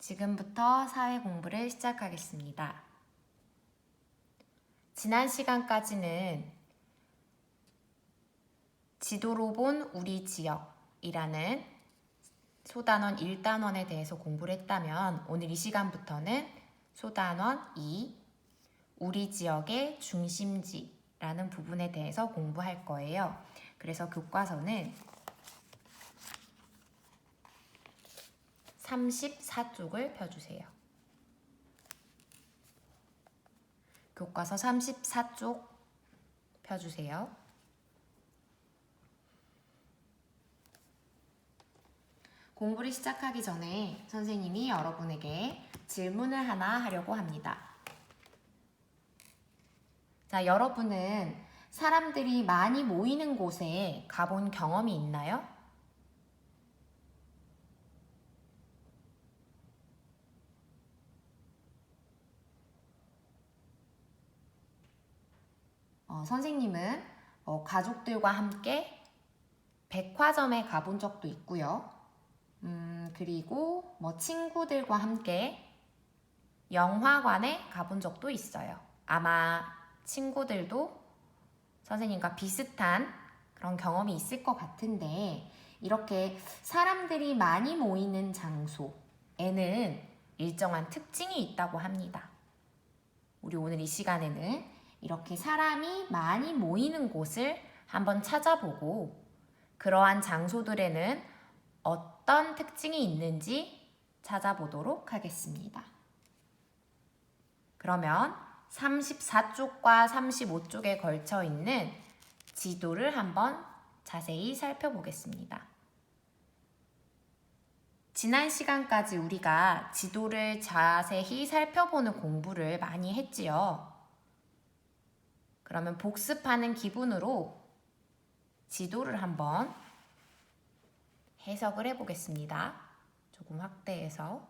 지금부터 사회 공부를 시작하겠습니다. 지난 시간까지는 지도로 본 우리 지역이라는 소단원 1단원에 대해서 공부를 했다면 오늘 이 시간부터는 소단원 2, 우리 지역의 중심지라는 부분에 대해서 공부할 거예요. 그래서 교과서는 34쪽을 펴주세요. 교과서 34쪽 펴주세요. 공부를 시작하기 전에 선생님이 여러분에게 질문을 하나 하려고 합니다. 자, 여러분은 사람들이 많이 모이는 곳에 가본 경험이 있나요? 선생님은 가족들과 함께 백화점에 가본 적도 있고요. 그리고 친구들과 함께 영화관에 가본 적도 있어요. 아마 친구들도 선생님과 비슷한 그런 경험이 있을 것 같은데, 이렇게 사람들이 많이 모이는 장소에는 일정한 특징이 있다고 합니다. 우리 오늘 이 시간에는 이렇게 사람이 많이 모이는 곳을 한번 찾아보고 그러한 장소들에는 어떤 특징이 있는지 찾아보도록 하겠습니다. 그러면 34쪽과 35쪽에 걸쳐 있는 지도를 한번 자세히 살펴보겠습니다. 지난 시간까지 우리가 지도를 자세히 살펴보는 공부를 많이 했지요. 그러면 복습하는 기분으로 지도를 한번 해석을 해보겠습니다. 조금 확대해서.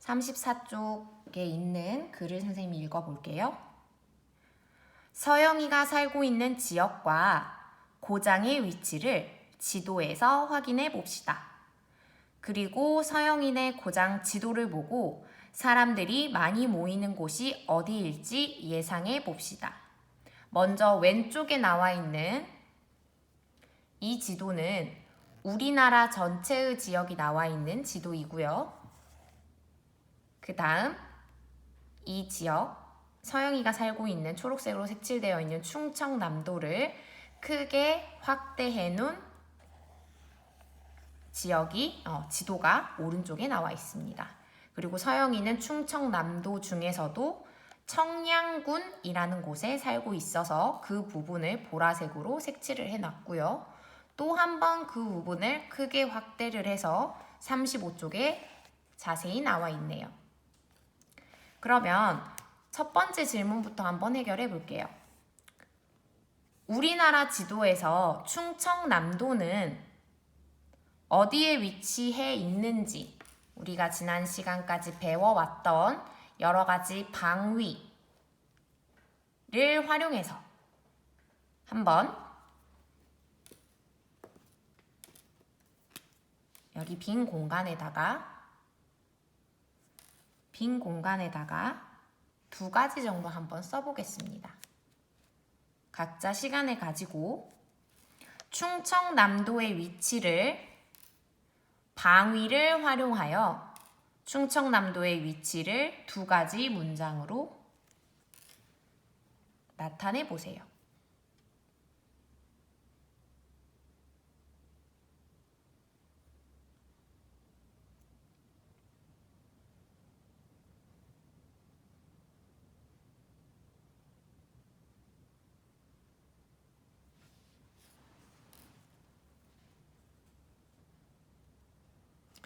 (34쪽에) 있는 글을 선생님이 읽어볼게요. 서영이가 살고 있는 지역과 고장의 위치를 지도에서 확인해 봅시다. 그리고 서영이네 고장 지도를 보고 사람들이 많이 모이는 곳이 어디일지 예상해 봅시다. 먼저 왼쪽에 나와 있는 이 지도는 우리나라 전체의 지역이 나와 있는 지도이고요. 그 다음 이 지역, 서영이가 살고 있는 초록색으로 색칠되어 있는 충청남도를 크게 확대해 놓은 지역이 지도가 오른쪽에 나와 있습니다. 그리고 서영이는 충청남도 중에서도 청량군이라는 곳에 살고 있어서 그 부분을 보라색으로 색칠을 해놨고요. 또 한 번 그 부분을 크게 확대를 해서 35쪽에 자세히 나와 있네요. 그러면 첫 번째 질문부터 한번 해결해 볼게요. 우리나라 지도에서 충청남도는 어디에 위치해 있는지 우리가 지난 시간까지 배워왔던 여러 가지 방위를 활용해서 한번 여기 빈 공간에다가 두 가지 정도 한번 써보겠습니다. 각자 시간을 가지고 충청남도의 위치를 방위를 활용하여 충청남도의 위치를 두 가지 문장으로 나타내 보세요.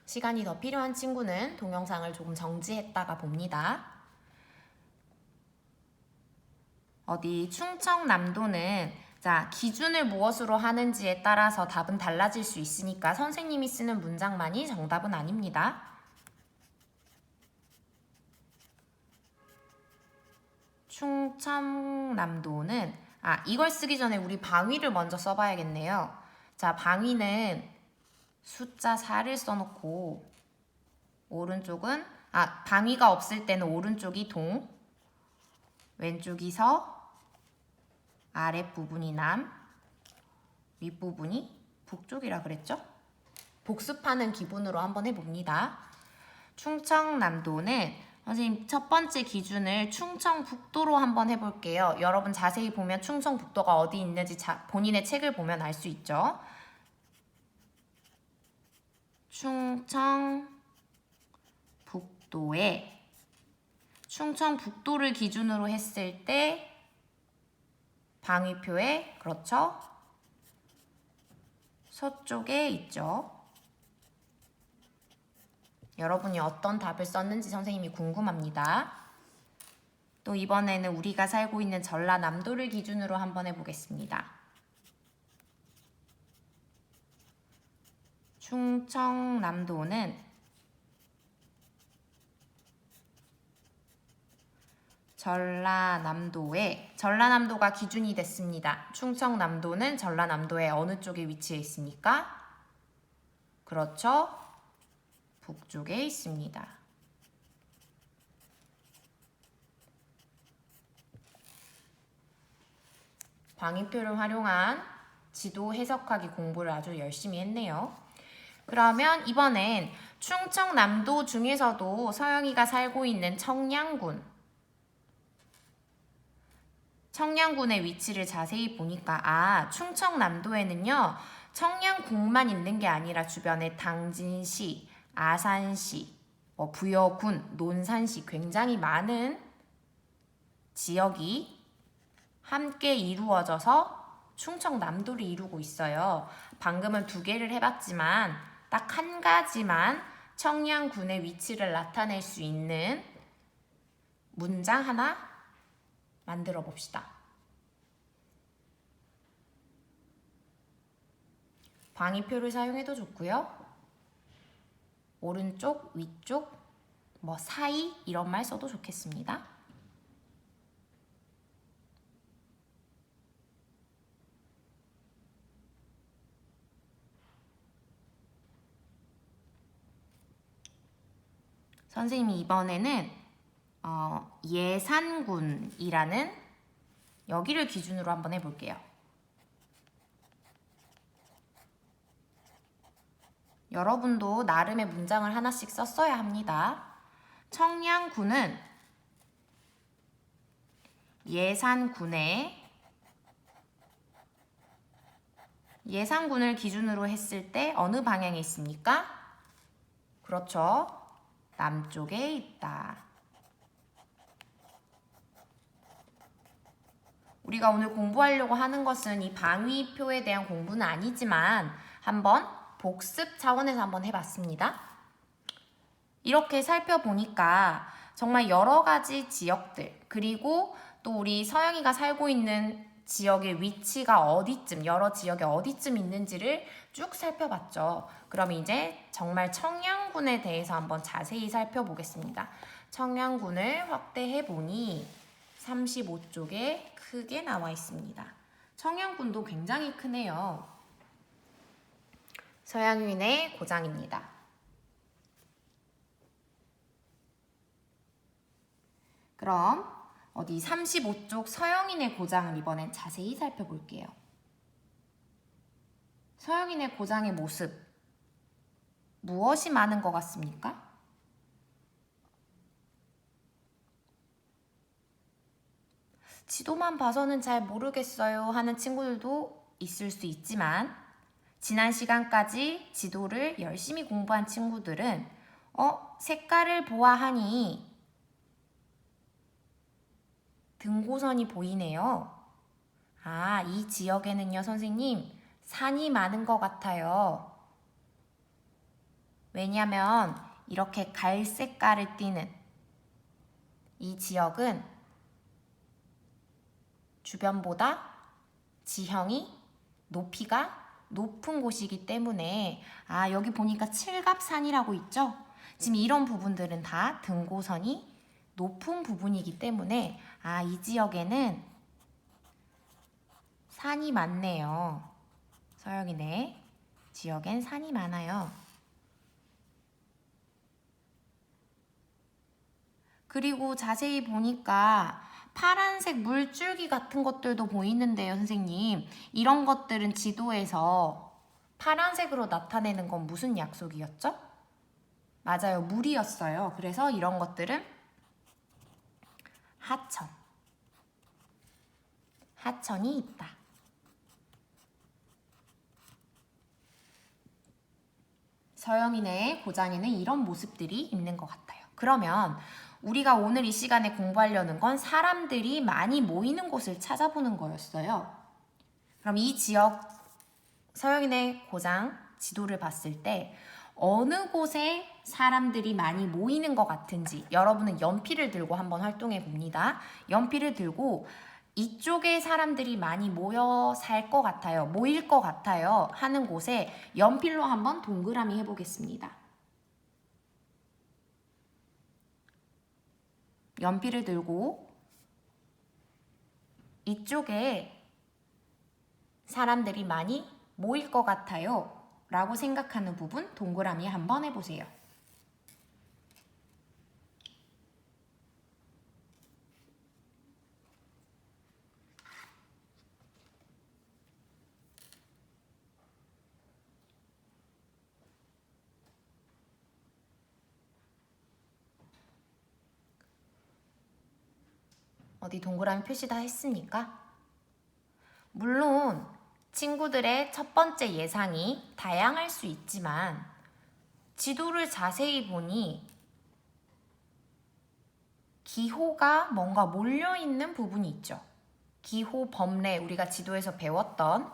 시간이 더 필요한 친구는 동영상을 조금 정지했다가 봅니다. 충청남도는 기준을 무엇으로 하는지에 따라서 답은 달라질 수 있으니까 선생님이 쓰는 문장만이 정답은 아닙니다. 충청남도는 이걸 쓰기 전에 우리 방위를 먼저 써봐야겠네요. 자, 방위는 숫자 4를 써놓고 오른쪽은 방위가 없을 때는 오른쪽이 동, 왼쪽이 서, 아랫부분이 남, 윗부분이 북쪽이라 그랬죠? 복습하는 기분으로 한번 해봅니다. 충청남도는 선생님 첫 번째 기준을 충청북도로 한번 해볼게요. 여러분 자세히 보면 충청북도가 어디 있는지 본인의 책을 보면 알 수 있죠. 충청북도를 기준으로 했을 때 방위표에 그렇죠? 서쪽에 있죠. 여러분이 어떤 답을 썼는지 선생님이 궁금합니다. 또 이번에는 우리가 살고 있는 전라남도를 기준으로 한번 해보겠습니다. 충청남도는 전라남도가 기준이 됐습니다. 충청남도는 전라남도의 어느 쪽에 위치해 있습니까? 그렇죠? 북쪽에 있습니다. 방위표를 활용한 지도 해석하기 공부를 아주 열심히 했네요. 그러면 이번엔 충청남도 중에서도 서영이가 살고 있는 청량군의 위치를 자세히 보니까 충청남도에는요 청량군만 있는 게 아니라 주변에 당진시, 아산시, 부여군, 논산시 굉장히 많은 지역이 함께 이루어져서 충청남도를 이루고 있어요. 방금은 2개를 해봤지만 딱 한 가지만 청량군의 위치를 나타낼 수 있는 문장 하나 만들어 봅시다. 방위표를 사용해도 좋고요. 오른쪽, 위쪽, 사이 이런 말 써도 좋겠습니다. 선생님이 이번에는 예산군이라는 여기를 기준으로 한번 해볼게요. 여러분도 나름의 문장을 하나씩 썼어야 합니다. 청량군은 예산군을 기준으로 했을 때 어느 방향에 있습니까? 그렇죠. 남쪽에 있다. 우리가 오늘 공부하려고 하는 것은 이 방위표에 대한 공부는 아니지만 한번 복습 차원에서 한번 해봤습니다. 이렇게 살펴보니까 정말 여러 가지 지역들 그리고 또 우리 서영이가 살고 있는 지역의 위치가 어디쯤 여러 지역에 어디쯤 있는지를 쭉 살펴봤죠. 그럼 이제 정말 청량군에 대해서 한번 자세히 살펴보겠습니다. 청량군을 확대해보니 35쪽에 크게 나와 있습니다. 청량군도 굉장히 크네요. 서양인의 고장입니다. 그럼 어디 35쪽 서영인의 고장을 이번엔 자세히 살펴볼게요. 서영인의 고장의 모습 무엇이 많은 것 같습니까? 지도만 봐서는 잘 모르겠어요 하는 친구들도 있을 수 있지만 지난 시간까지 지도를 열심히 공부한 친구들은 색깔을 보아하니 등고선이 보이네요. 이 지역에는요 선생님 산이 많은 것 같아요. 왜냐면 이렇게 갈색깔을 띠는 이 지역은 주변보다 지형이 높이가 높은 곳이기 때문에 여기 보니까 칠갑산이라고 있죠? 지금 이런 부분들은 다 등고선이 높은 부분이기 때문에 이 지역에는 산이 많네요. 서영이네 지역엔 산이 많아요. 그리고 자세히 보니까 파란색 물줄기 같은 것들도 보이는데요, 선생님. 이런 것들은 지도에서 파란색으로 나타내는 건 무슨 약속이었죠? 맞아요, 물이었어요. 그래서 이런 것들은 하천. 하천이 있다. 서영이네 고장에는 이런 모습들이 있는 것 같아요. 그러면 우리가 오늘 이 시간에 공부하려는 건 사람들이 많이 모이는 곳을 찾아보는 거였어요. 그럼 이 지역 서영이네 고장 지도를 봤을 때 어느 곳에 사람들이 많이 모이는 것 같은지 여러분은 연필을 들고 한번 활동해 봅니다. 연필을 들고 이쪽에 사람들이 많이 모여 살 것 같아요. 모일 것 같아요. 하는 곳에 연필로 한번 동그라미 해보겠습니다. 연필을 들고 이쪽에 사람들이 많이 모일 것 같아요. 라고 생각하는 부분 동그라미 한번 해보세요. 어디 동그라미 표시 다 했습니까? 물론 친구들의 첫 번째 예상이 다양할 수 있지만 지도를 자세히 보니 기호가 뭔가 몰려있는 부분이 있죠. 기호, 범례, 우리가 지도에서 배웠던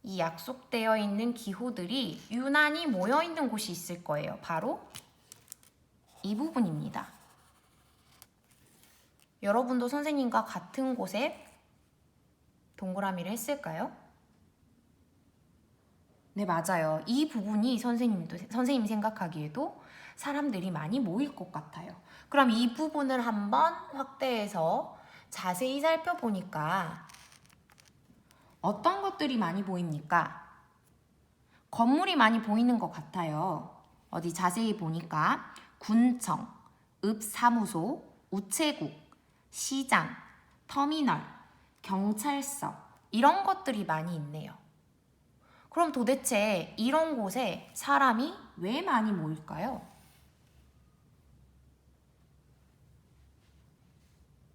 이 약속되어 있는 기호들이 유난히 모여있는 곳이 있을 거예요. 바로 이 부분입니다. 여러분도 선생님과 같은 곳에 동그라미를 했을까요? 네, 맞아요. 이 부분이 선생님이 생각하기에도 사람들이 많이 모일 것 같아요. 그럼 이 부분을 한번 확대해서 자세히 살펴보니까 어떤 것들이 많이 보입니까? 건물이 많이 보이는 것 같아요. 어디 자세히 보니까 군청, 읍사무소, 우체국, 시장, 터미널, 경찰서 이런 것들이 많이 있네요. 그럼 도대체 이런 곳에 사람이 왜 많이 모일까요?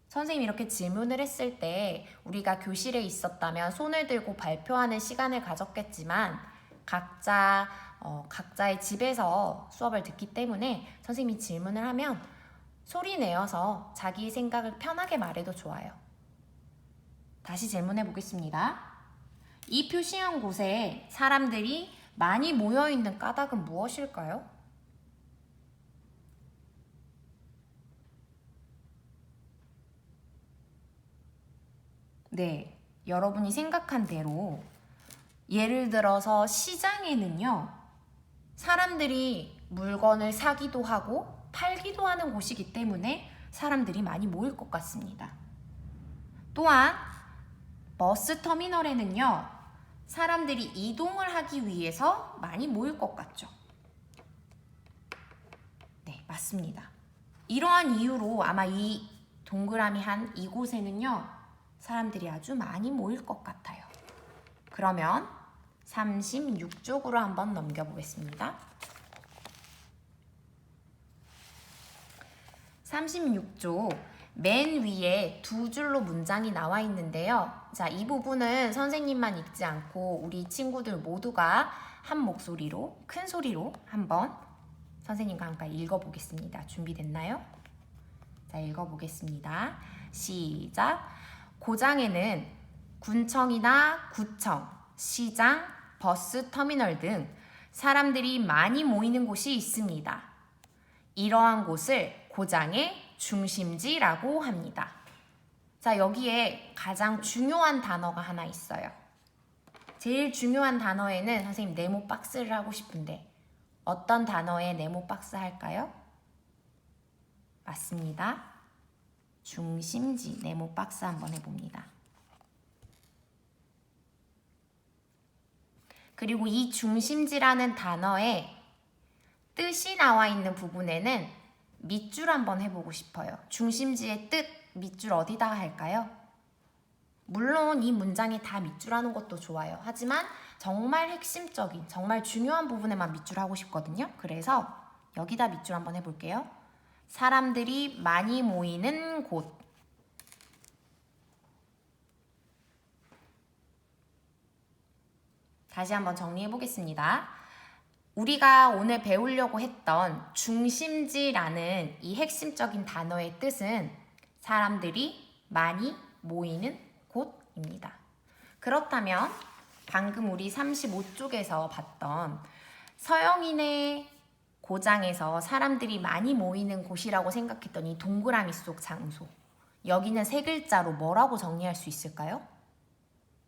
선생님이 이렇게 질문을 했을 때 우리가 교실에 있었다면 손을 들고 발표하는 시간을 가졌겠지만 각자의 집에서 수업을 듣기 때문에 선생님이 질문을 하면 소리 내어서 자기 생각을 편하게 말해도 좋아요. 다시 질문해 보겠습니다. 이 표시한 곳에 사람들이 많이 모여있는 까닭은 무엇일까요? 네, 여러분이 생각한 대로 예를 들어서 시장에는요, 사람들이 물건을 사기도 하고 팔기도 하는 곳이기 때문에 사람들이 많이 모일 것 같습니다. 또한 버스 터미널에는요, 사람들이 이동을 하기 위해서 많이 모일 것 같죠. 네, 맞습니다. 이러한 이유로 아마 이 동그라미 한 이곳에는요, 사람들이 아주 많이 모일 것 같아요. 그러면 36쪽으로 한번 넘겨보겠습니다. 36쪽 맨 위에 두 줄로 문장이 나와 있는데요. 자, 이 부분은 선생님만 읽지 않고 우리 친구들 모두가 한 목소리로, 큰 소리로 한번 선생님과 함께 읽어보겠습니다. 준비됐나요? 자, 읽어보겠습니다. 시작! 고장에는 군청이나 구청, 시장, 버스 터미널 등 사람들이 많이 모이는 곳이 있습니다. 이러한 곳을 고장의 중심지라고 합니다. 자, 여기에 가장 중요한 단어가 하나 있어요. 제일 중요한 단어에는 선생님 네모 박스를 하고 싶은데 어떤 단어에 네모 박스 할까요? 맞습니다. 중심지 네모 박스 한번 해봅니다. 그리고 이 중심지라는 단어에 뜻이 나와 있는 부분에는 밑줄 한번 해보고 싶어요. 중심지의 뜻, 밑줄 어디다가 할까요? 물론 이 문장에 다 밑줄 하는 것도 좋아요. 하지만 정말 핵심적인, 정말 중요한 부분에만 밑줄 하고 싶거든요. 그래서 여기다 밑줄 한번 해볼게요. 사람들이 많이 모이는 곳. 다시 한번 정리해 보겠습니다. 우리가 오늘 배우려고 했던 중심지라는 이 핵심적인 단어의 뜻은 사람들이 많이 모이는 곳입니다. 그렇다면 방금 우리 35쪽에서 봤던 서영인의 고장에서 사람들이 많이 모이는 곳이라고 생각했던 이 동그라미 속 장소, 여기는 세 글자로 뭐라고 정리할 수 있을까요?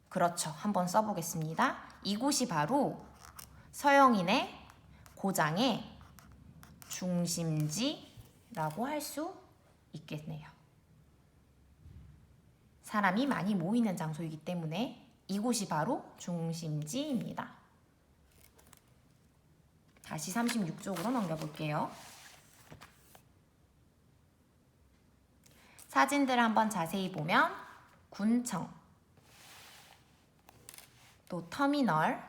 그렇죠. 한번 써보겠습니다. 이곳이 바로 서영인의 고장의 중심지라고 할 수 있겠네요. 사람이 많이 모이는 장소이기 때문에 이곳이 바로 중심지입니다. 다시 36쪽으로 넘겨볼게요. 사진들을 한번 자세히 보면 군청, 또 터미널,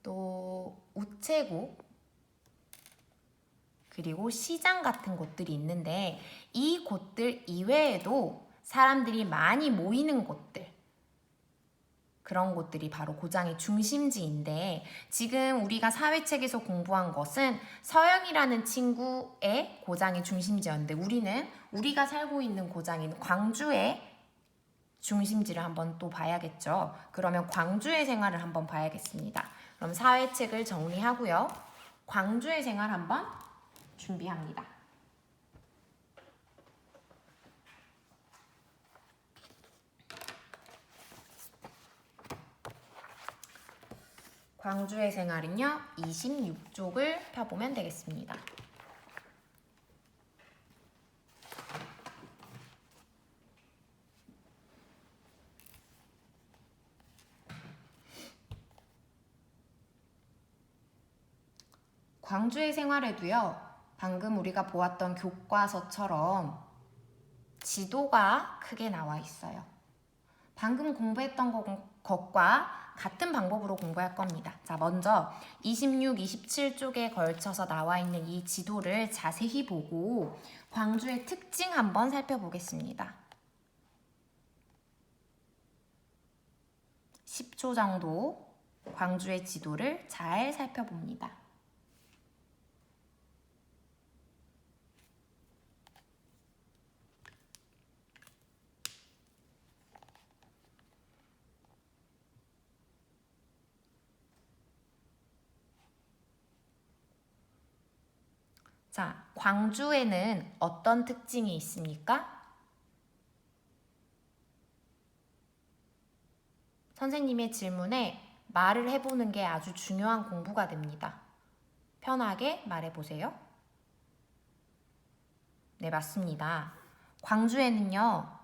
또 우체국, 그리고 시장 같은 곳들이 있는데 이 곳들 이외에도 사람들이 많이 모이는 곳들, 그런 곳들이 바로 고장의 중심지인데 지금 우리가 사회책에서 공부한 것은 서영이라는 친구의 고장의 중심지였는데 우리는 우리가 살고 있는 고장인 광주의 중심지를 한번 또 봐야겠죠. 그러면 광주의 생활을 한번 봐야겠습니다. 그럼 사회책을 정리하고요. 광주의 생활 한번 준비합니다. 광주의 생활은요, 26쪽을 펴보면 되겠습니다. 광주의 생활에도요, 방금 우리가 보았던 교과서처럼 지도가 크게 나와 있어요. 방금 공부했던 것과 같은 방법으로 공부할 겁니다. 자, 먼저 26, 27쪽에 걸쳐서 나와 있는 이 지도를 자세히 보고 광주의 특징 한번 살펴보겠습니다. 10초 정도 광주의 지도를 잘 살펴봅니다. 자, 광주에는 어떤 특징이 있습니까? 선생님의 질문에 말을 해보는 게 아주 중요한 공부가 됩니다. 편하게 말해보세요. 네, 맞습니다. 광주에는요,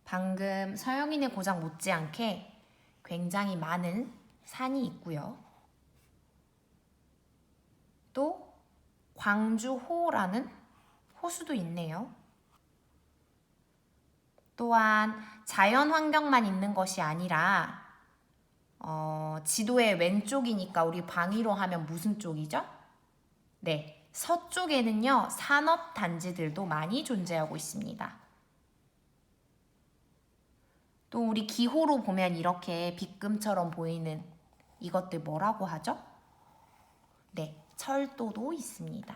방금 서영인의 고장 못지않게 굉장히 많은 산이 있고요. 또 광주호라는 호수도 있네요. 또한 자연 환경만 있는 것이 아니라 지도의 왼쪽이니까 우리 방위로 하면 무슨 쪽이죠? 네, 서쪽에는요 산업단지들도 많이 존재하고 있습니다. 또 우리 기호로 보면 이렇게 빗금처럼 보이는 이것들 뭐라고 하죠? 네, 철도도 있습니다.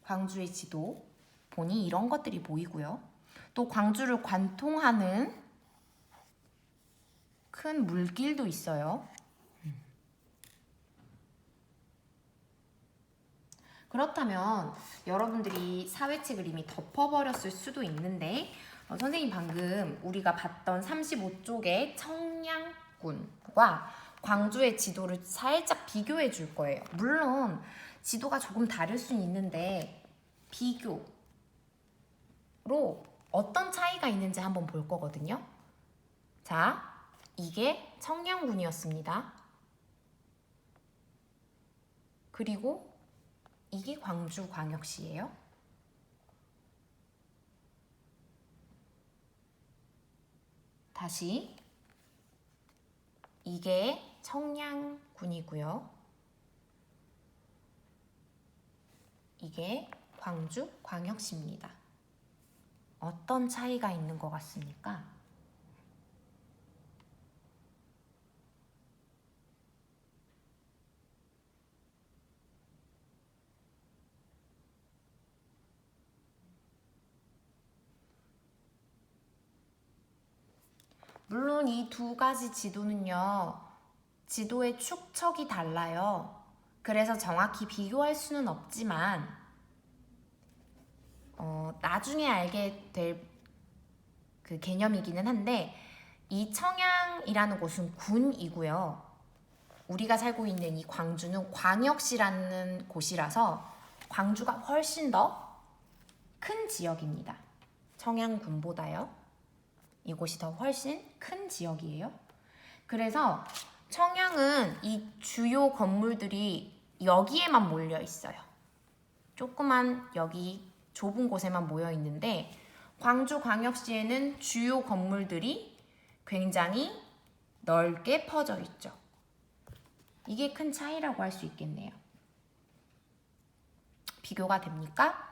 광주의 지도 보니 이런 것들이 보이고요. 또 광주를 관통하는 큰 물길도 있어요. 그렇다면 여러분들이 사회책을 이미 덮어버렸을 수도 있는데 선생님 방금 우리가 봤던 35쪽의 청량군과 광주의 지도를 살짝 비교해 줄 거예요. 물론 지도가 조금 다를 수는 있는데 비교로 어떤 차이가 있는지 한번 볼 거거든요. 자, 이게 청양군이었습니다. 그리고 이게 광주광역시예요. 다시 이게 청양군이고요. 이게 광주광역시입니다. 어떤 차이가 있는 것 같습니까? 물론 이 두 가지 지도는요, 지도의 축척이 달라요. 그래서 정확히 비교할 수는 없지만 나중에 알게 될 그 개념이기는 한데, 이 청양이라는 곳은 군이고요. 우리가 살고 있는 이 광주는 광역시라는 곳이라서 광주가 훨씬 더 큰 지역입니다. 청양군보다요. 이곳이 더 훨씬 큰 지역이에요. 그래서 청양은 이 주요 건물들이 여기에만 몰려 있어요. 조그만 여기 좁은 곳에만 모여 있는데, 광주광역시에는 주요 건물들이 굉장히 넓게 퍼져 있죠. 이게 큰 차이라고 할 수 있겠네요. 비교가 됩니까?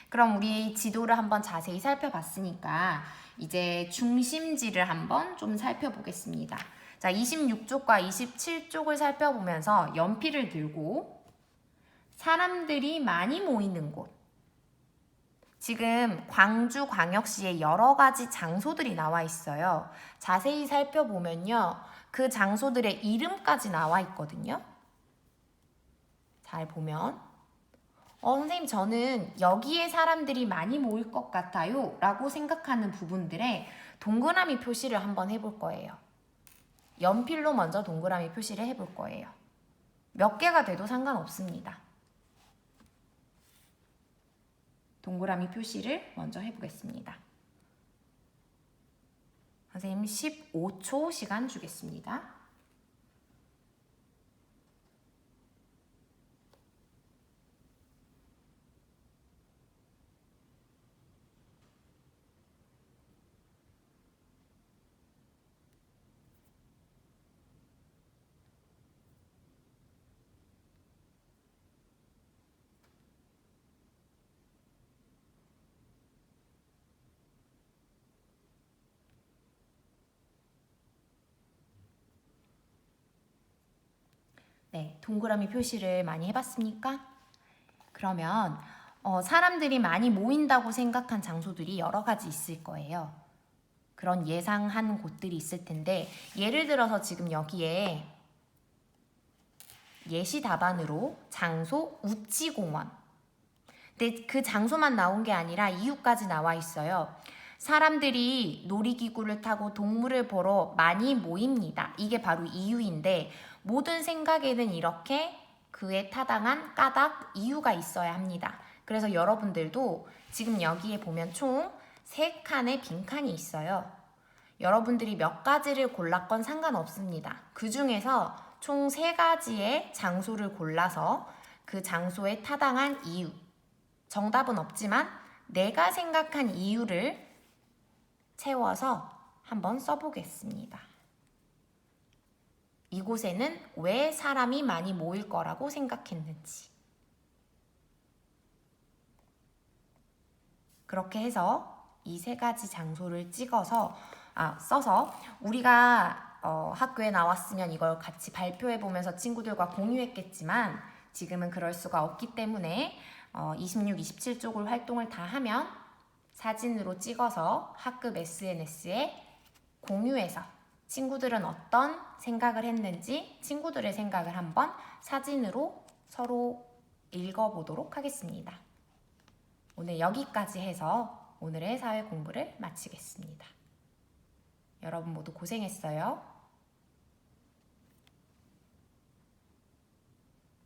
그럼 우리 지도를 한번 자세히 살펴봤으니까 이제 중심지를 한번 좀 살펴보겠습니다. 자, 26쪽과 27쪽을 살펴보면서 연필을 들고 사람들이 많이 모이는 곳, 지금 광주광역시에 여러 가지 장소들이 나와 있어요. 자세히 살펴보면요, 그 장소들의 이름까지 나와 있거든요. 잘 보면 선생님, 저는 여기에 사람들이 많이 모일 것 같아요 라고 생각하는 부분들에 동그라미 표시를 한번 해볼 거예요. 연필로 먼저 동그라미 표시를 해볼 거예요. 몇 개가 돼도 상관없습니다. 동그라미 표시를 먼저 해보겠습니다. 선생님 15초 시간 주겠습니다. 네, 동그라미 표시를 많이 해봤습니까? 그러면 사람들이 많이 모인다고 생각한 장소들이 여러 가지 있을 거예요. 그런 예상한 곳들이 있을 텐데, 예를 들어서 지금 여기에 예시 답안으로 장소 우치공원, 근데 그 장소만 나온 게 아니라 이유까지 나와 있어요. 사람들이 놀이기구를 타고 동물을 보러 많이 모입니다. 이게 바로 이유인데, 모든 생각에는 이렇게 그에 타당한 까닭 이유가 있어야 합니다. 그래서 여러분들도 지금 여기에 보면 총 3칸의 빈칸이 있어요. 여러분들이 몇 가지를 골랐건 상관없습니다. 그 중에서 총 3가지의 장소를 골라서 그 장소에 타당한 이유, 정답은 없지만 내가 생각한 이유를 채워서 한번 써보겠습니다. 이곳에는 왜 사람이 많이 모일 거라고 생각했는지. 그렇게 해서 이 3가지 장소를 써서 우리가 학교에 나왔으면 이걸 같이 발표해보면서 친구들과 공유했겠지만 지금은 그럴 수가 없기 때문에 26, 27쪽을 활동을 다 하면 사진으로 찍어서 학급 SNS에 공유해서 친구들은 어떤 생각을 했는지 친구들의 생각을 한번 사진으로 서로 읽어보도록 하겠습니다. 오늘 여기까지 해서 오늘의 사회 공부를 마치겠습니다. 여러분 모두 고생했어요.